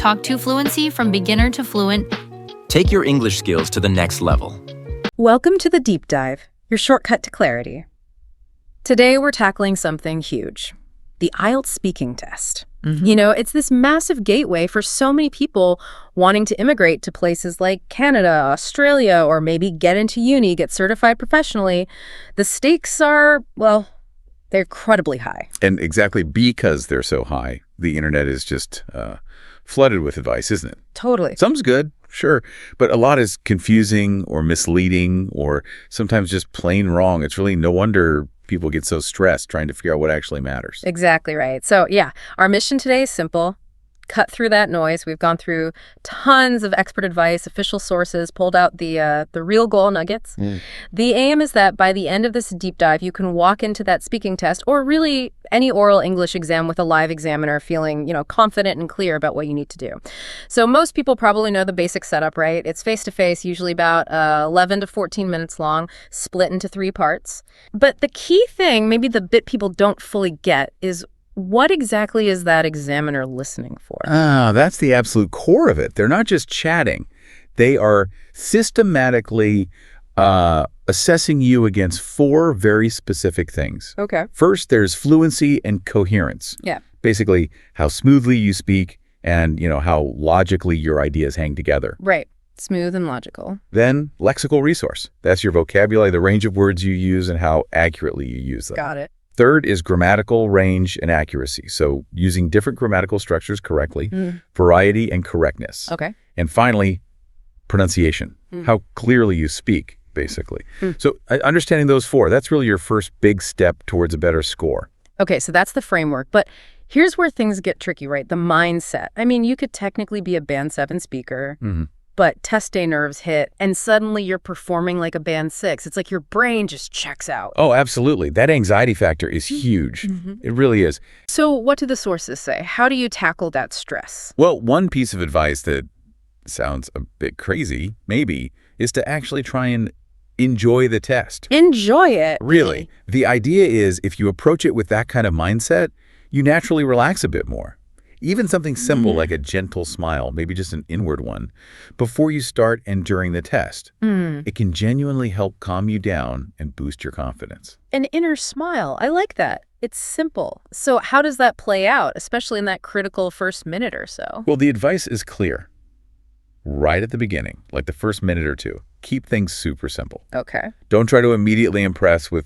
Talk to Fluency from beginner to fluent. Take your English skills to the next level. Welcome to the Deep Dive, your shortcut to clarity. Today we're tackling something huge, the IELTS speaking test. You know, it's this massive gateway for so many people wanting to immigrate to places like Canada, Australia, or maybe get into uni, get certified professionally. The stakes are, well, they're incredibly high. And exactly because they're so high, the internet is just flooded with advice, isn't it? Totally. Some's good, sure, but a lot is confusing or misleading or sometimes just plain wrong. It's really no wonder people get so stressed trying to figure out what actually matters. Exactly right. So yeah, our mission today is simple. Cut through that noise. We've gone through tons of expert advice, official sources, pulled out the real gold nuggets. The aim is that by the end of this deep dive, you can walk into that speaking test or really any oral English exam with a live examiner feeling, confident and clear about what you need to do. So most people probably know the basic setup, right? It's face-to-face, usually about 11 to 14 minutes long, split into 3 parts. But the key thing, maybe the bit people don't fully get, is what exactly is that examiner listening for? That's the absolute core of it. They're not just chatting. They are systematically assessing you against 4 very specific things. Okay. First, there's fluency and coherence. Yeah. Basically, how smoothly you speak and, how logically your ideas hang together. Right. Smooth and logical. Then, lexical resource. That's your vocabulary, the range of words you use, and how accurately you use them. Got it. Third is grammatical range and accuracy. So using different grammatical structures correctly, variety and correctness. Okay. And finally, pronunciation, how clearly you speak, basically. So understanding those 4, that's really your first big step towards a better score. Okay, so that's the framework. But here's where things get tricky, right? The mindset. I mean, you could technically be a Band 7 speaker, but test day nerves hit, and suddenly you're performing like a Band 6. It's like your brain just checks out. Oh, absolutely. That anxiety factor is huge. It really is. So what do the sources say? How do you tackle that stress? Well, one piece of advice that sounds a bit crazy, maybe, is to actually try and enjoy the test. Enjoy it. Really. The idea is if you approach it with that kind of mindset, you naturally relax a bit more. Even something simple like a gentle smile, maybe just an inward one, before you start and during the test. It can genuinely help calm you down and boost your confidence. An inner smile. I like that. It's simple. So how does that play out, especially in that critical first minute or so? Well, the advice is clear. Right at the beginning, like the first minute or 2, keep things super simple. Okay. Don't try to immediately impress with,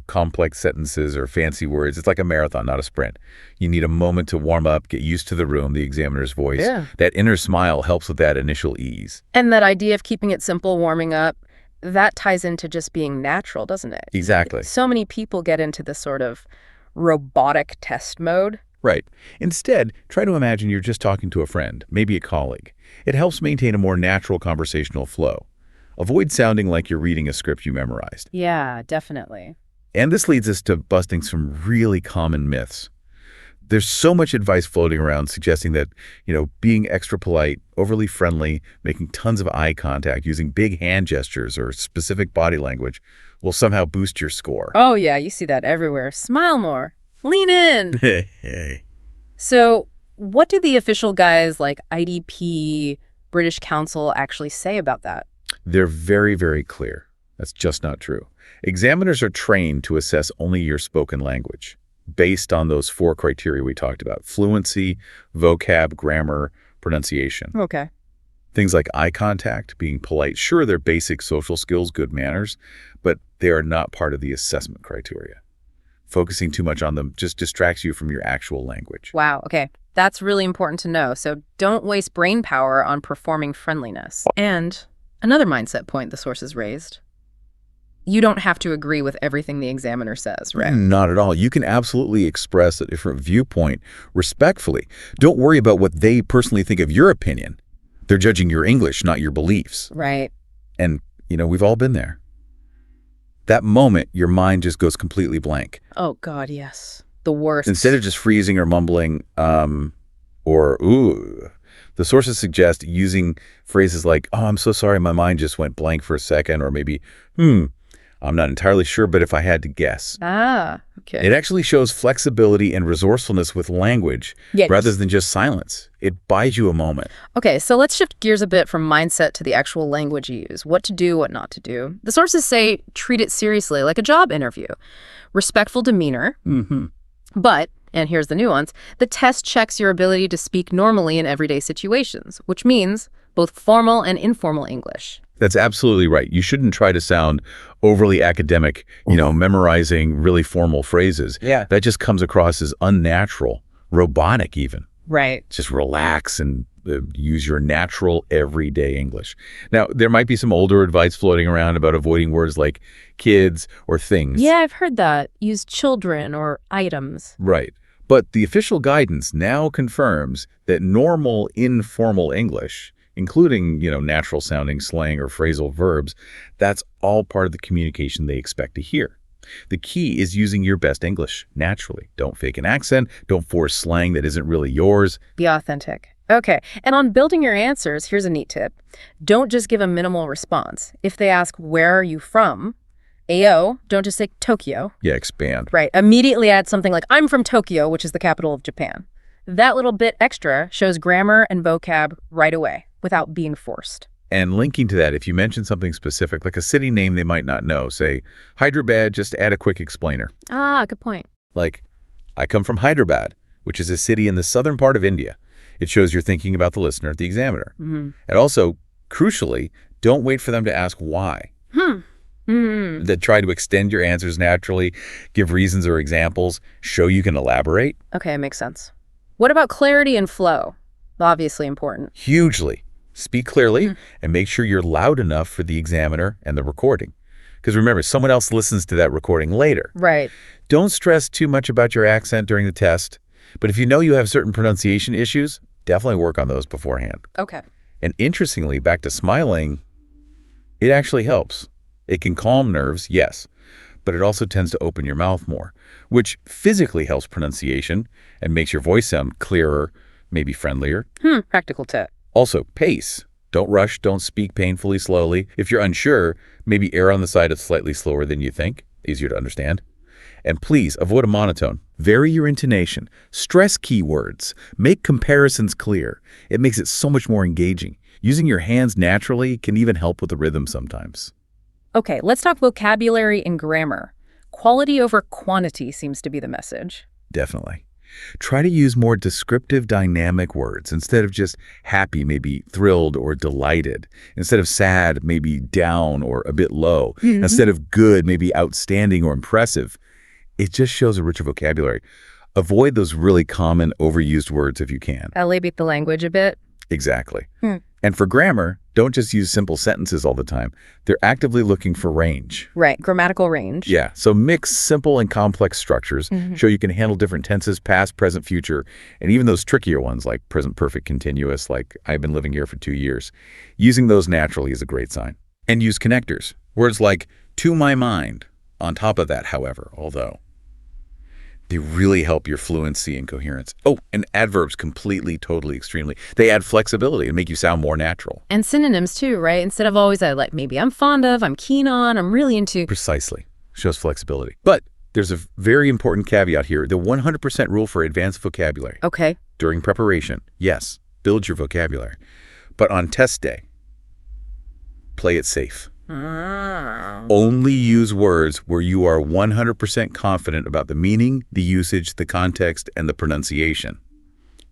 complex sentences or fancy words. It's like a marathon, not a sprint. You need a moment to warm up, get used to the room, the examiner's voice. Yeah. That inner smile helps with that initial ease. And that idea of keeping it simple, warming up, that ties into just being natural, doesn't it? Exactly. So many people get into this sort of robotic test mode. Right. Instead, try to imagine you're just talking to a friend, maybe a colleague. It helps maintain a more natural conversational flow. Avoid sounding like you're reading a script you memorized. Yeah, definitely. And this leads us to busting some really common myths. There's so much advice floating around suggesting that, being extra polite, overly friendly, making tons of eye contact, using big hand gestures or specific body language will somehow boost your score. Oh, yeah, you see that everywhere. Smile more. Lean in. Hey. So what do the official guys like IDP, British Council actually say about that? They're very, very clear. That's just not true. Examiners are trained to assess only your spoken language based on those 4 criteria we talked about: fluency, vocab, grammar, pronunciation. Okay. Things like eye contact, being polite. Sure, they're basic social skills, good manners, but they are not part of the assessment criteria. Focusing too much on them just distracts you from your actual language. Wow, okay. That's really important to know. So don't waste brain power on performing friendliness. And another mindset point the sources raised: you don't have to agree with everything the examiner says, right? Not at all. You can absolutely express a different viewpoint respectfully. Don't worry about what they personally think of your opinion. They're judging your English, not your beliefs. Right. And, we've all been there. That moment, your mind just goes completely blank. Oh, God, yes. The worst. Instead of just freezing or mumbling, or ooh, the sources suggest using phrases like, oh, I'm so sorry, my mind just went blank for a second, or maybe, I'm not entirely sure, but if I had to guess. Ah, okay. It actually shows flexibility and resourcefulness with language rather than just silence. It buys you a moment. Okay, so let's shift gears a bit from mindset to the actual language you use. What to do, what not to do. The sources say treat it seriously, like a job interview. Respectful demeanor. But, and here's the nuance, the test checks your ability to speak normally in everyday situations, which means both formal and informal English. That's absolutely right. You shouldn't try to sound overly academic, memorizing really formal phrases. Yeah. That just comes across as unnatural, robotic even. Right. Just relax and use your natural everyday English. Now, there might be some older advice floating around about avoiding words like kids or things. Yeah, I've heard that. Use children or items. Right. But the official guidance now confirms that normal informal English, including, natural sounding slang or phrasal verbs, that's all part of the communication they expect to hear. The key is using your best English naturally. Don't fake an accent. Don't force slang that isn't really yours. Be authentic. Okay, and on building your answers, here's a neat tip. Don't just give a minimal response. If they ask, where are you from? AO, don't just say Tokyo. Yeah, expand. Right, immediately add something like, I'm from Tokyo, which is the capital of Japan. That little bit extra shows grammar and vocab right away, without being forced. And linking to that, if you mention something specific, like a city name they might not know, say, Hyderabad, just add a quick explainer. Ah, good point. Like, I come from Hyderabad, which is a city in the southern part of India. It shows you're thinking about the listener at the examiner. And also, crucially, don't wait for them to ask why. That try to extend your answers naturally, give reasons or examples, show you can elaborate. Okay, it makes sense. What about clarity and flow? Obviously important. Hugely. Speak clearly and make sure you're loud enough for the examiner and the recording. Because remember, someone else listens to that recording later. Right. Don't stress too much about your accent during the test. But if you know you have certain pronunciation issues, definitely work on those beforehand. Okay. And interestingly, back to smiling, it actually helps. It can calm nerves, yes, but it also tends to open your mouth more, which physically helps pronunciation and makes your voice sound clearer, maybe friendlier. Practical tip. Also, pace. Don't rush, don't speak painfully slowly. If you're unsure, maybe err on the side of slightly slower than you think, easier to understand. And please, avoid a monotone. Vary your intonation. Stress keywords. Make comparisons clear. It makes it so much more engaging. Using your hands naturally can even help with the rhythm sometimes. Okay, let's talk vocabulary and grammar. Quality over quantity seems to be the message. Definitely. Try to use more descriptive, dynamic words. Instead of just happy, maybe thrilled or delighted. Instead of sad, maybe down or a bit low. Instead of good, maybe outstanding or impressive. It just shows a richer vocabulary. Avoid those really common, overused words if you can. Elevate the language a bit. Exactly. And for grammar, don't just use simple sentences all the time. They're actively looking for range. Right, grammatical range. Yeah, so mix simple and complex structures, show you can handle different tenses, past, present, future, and even those trickier ones like present perfect continuous, like I've been living here for 2 years. Using those naturally is a great sign. And use connectors. Words like to my mind. On top of that, however, although they really help your fluency and coherence. Oh, and adverbs completely, totally, extremely. They add flexibility and make you sound more natural. And synonyms too, right? Instead of always like maybe I'm fond of, I'm keen on, I'm really into. Precisely. Shows flexibility. But there's a very important caveat here. The 100% rule for advanced vocabulary. Okay. During preparation, yes, build your vocabulary. But on test day, play it safe. Only use words where you are 100% confident about the meaning, the usage, the context, and the pronunciation.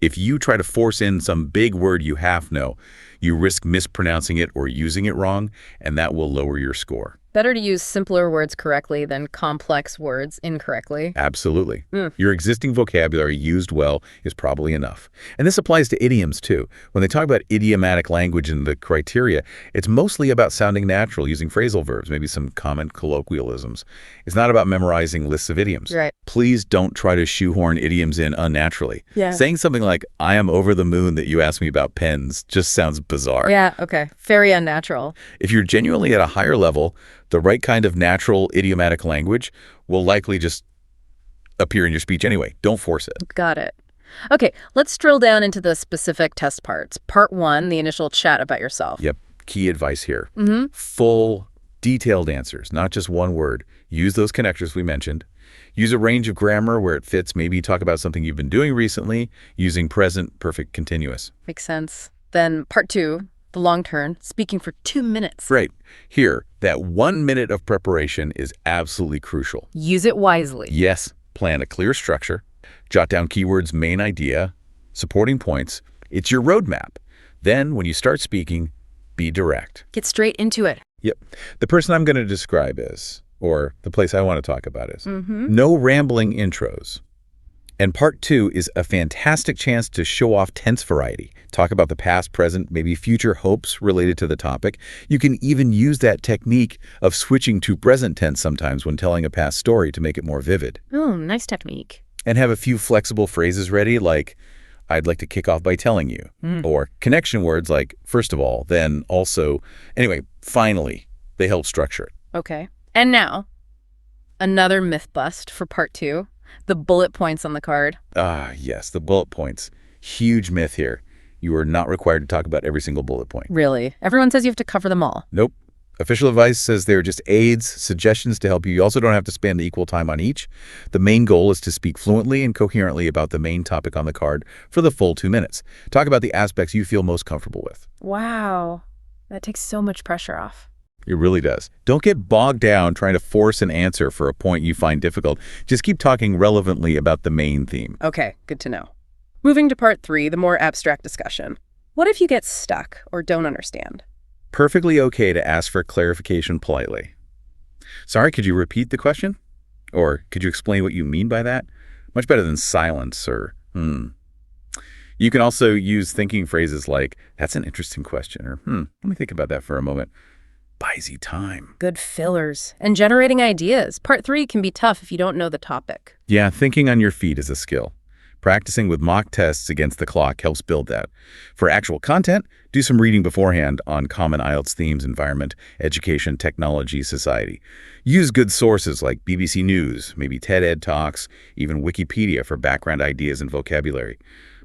If you try to force in some big word you half know, you risk mispronouncing it or using it wrong, and that will lower your score. Better to use simpler words correctly than complex words incorrectly. Absolutely. Your existing vocabulary used well is probably enough. And this applies to idioms too. When they talk about idiomatic language and the criteria, it's mostly about sounding natural, using phrasal verbs, maybe some common colloquialisms. It's not about memorizing lists of idioms. Right. Please don't try to shoehorn idioms in unnaturally. Yeah. Saying something like, I am over the moon that you asked me about pens just sounds bizarre. Yeah, okay. Very unnatural. If you're genuinely at a higher level, the right kind of natural idiomatic language will likely just appear in your speech anyway. Don't force it. Got it. Okay, let's drill down into the specific test parts. Part 1, the initial chat about yourself. Yep. Key advice here. Full Detailed answers, not just one word. Use those connectors we mentioned. Use a range of grammar where it fits. Maybe talk about something you've been doing recently using present perfect continuous. Makes sense. Then part 2, the long turn, speaking for 2 minutes. Right. Here, that 1 minute of preparation is absolutely crucial. Use it wisely. Yes, plan a clear structure. Jot down keywords, main idea, supporting points. It's your roadmap. Then, when you start speaking, be direct. Get straight into it. Yep. The person I'm going to describe is, or the place I want to talk about is, no rambling intros. And part 2 is a fantastic chance to show off tense variety. Talk about the past, present, maybe future hopes related to the topic. You can even use that technique of switching to present tense sometimes when telling a past story to make it more vivid. Oh, nice technique. And have a few flexible phrases ready like, I'd like to kick off by telling you. Or connection words like, first of all, then also. Anyway, finally, they help structure it. Okay. And now, another myth bust for part 2, the bullet points on the card. Ah, yes, the bullet points. Huge myth here. You are not required to talk about every single bullet point. Really? Everyone says you have to cover them all. Nope. Official advice says they're just aids, suggestions to help you. You also don't have to spend equal time on each. The main goal is to speak fluently and coherently about the main topic on the card for the full 2 minutes. Talk about the aspects you feel most comfortable with. Wow. That takes so much pressure off. It really does. Don't get bogged down trying to force an answer for a point you find difficult. Just keep talking relevantly about the main theme. Okay, good to know. Moving to part 3, the more abstract discussion. What if you get stuck or don't understand? Perfectly okay to ask for clarification politely. Sorry, could you repeat the question? Or could you explain what you mean by that? Much better than silence or, You can also use thinking phrases like, that's an interesting question, or, let me think about that for a moment. Buys you time. Good fillers. And generating ideas. Part 3 can be tough if you don't know the topic. Yeah, thinking on your feet is a skill. Practicing with mock tests against the clock helps build that. For actual content, do some reading beforehand on common IELTS themes, environment, education, technology, society. Use good sources like BBC News, maybe TED Ed Talks, even Wikipedia for background ideas and vocabulary.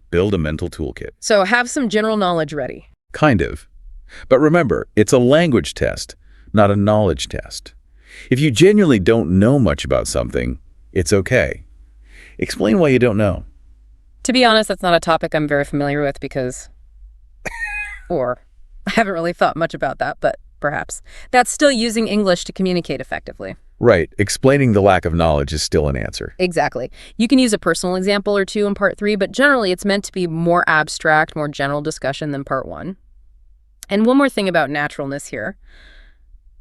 Build a mental toolkit. So have some general knowledge ready. Kind of. But remember, it's a language test, not a knowledge test. If you genuinely don't know much about something, it's okay. Explain why you don't know. To be honest, that's not a topic I'm very familiar with because... or I haven't really thought much about that, but perhaps. That's still using English to communicate effectively. Right. Explaining the lack of knowledge is still an answer. Exactly. You can use a personal example or two in part 3, but generally it's meant to be more abstract, more general discussion than part 1. And one more thing about naturalness here.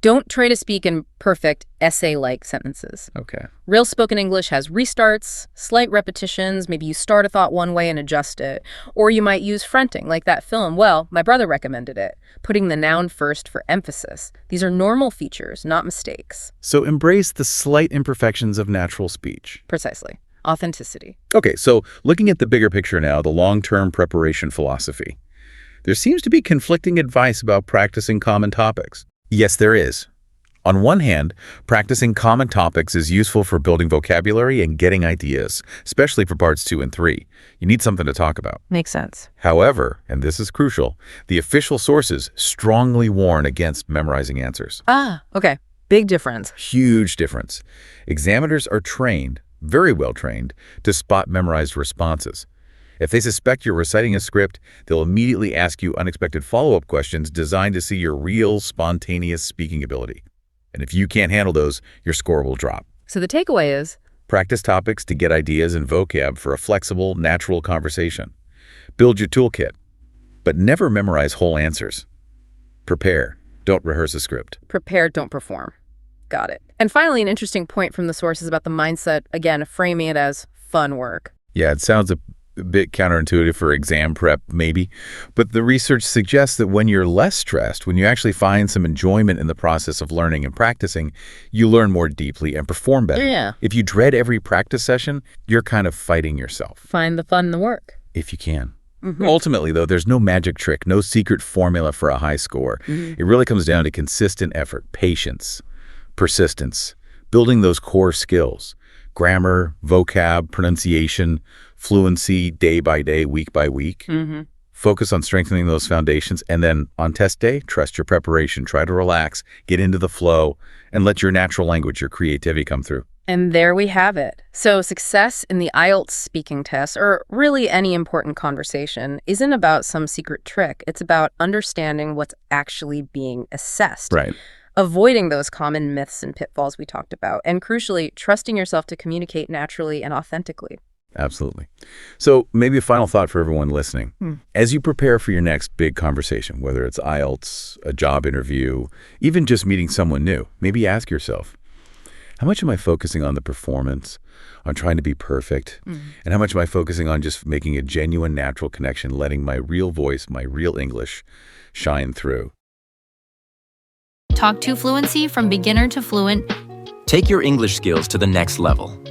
Don't try to speak in perfect essay-like sentences. Okay. Real spoken English has restarts, slight repetitions, maybe you start a thought one way and adjust it. Or you might use fronting, like that film. Well, my brother recommended it, putting the noun first for emphasis. These are normal features, not mistakes. So embrace the slight imperfections of natural speech. Precisely. Authenticity. Okay, so looking at the bigger picture now, the long-term preparation philosophy. There seems to be conflicting advice about practicing common topics. Yes, there is. On one hand, practicing common topics is useful for building vocabulary and getting ideas, especially for parts 2 and 3. You need something to talk about. Makes sense. However, and this is crucial, the official sources strongly warn against memorizing answers. Ah, okay. Big difference. Huge difference. Examiners are trained, very well trained, to spot memorized responses. If they suspect you're reciting a script, they'll immediately ask you unexpected follow-up questions designed to see your real, spontaneous speaking ability. And if you can't handle those, your score will drop. So the takeaway is, practice topics to get ideas and vocab for a flexible, natural conversation. Build your toolkit, but never memorize whole answers. Prepare, don't rehearse a script. prepare, don't perform. Got it. And finally, an interesting point from the sources about the mindset, again, framing it as fun work. Yeah, it sounds a bit counterintuitive for exam prep, maybe. But the research suggests that when you're less stressed, when you actually find some enjoyment in the process of learning and practicing, you learn more deeply and perform better. Yeah. If you dread every practice session, you're kind of fighting yourself. Find the fun in the work. If you can. Ultimately, though, there's no magic trick, no secret formula for a high score. It really comes down to consistent effort, patience, persistence, building those core skills, grammar, vocab, pronunciation, fluency, day by day, week by week. Focus on strengthening those foundations, and then on test day, trust your preparation, try to relax, get into the flow, and let your natural language, your creativity come through. And there we have it. So success in the IELTS speaking test, or really any important conversation, isn't about some secret trick. It's about understanding what's actually being assessed. Right. Avoiding those common myths and pitfalls we talked about, and crucially, trusting yourself to communicate naturally and authentically. Absolutely. So maybe a final thought for everyone listening. As you prepare for your next big conversation, whether it's IELTS, a job interview, even just meeting someone new, maybe ask yourself, how much am I focusing on the performance, on trying to be perfect? And how much am I focusing on just making a genuine, natural connection, letting my real voice, my real English shine through? Talk to Fluency from beginner to fluent. Take your English skills to the next level.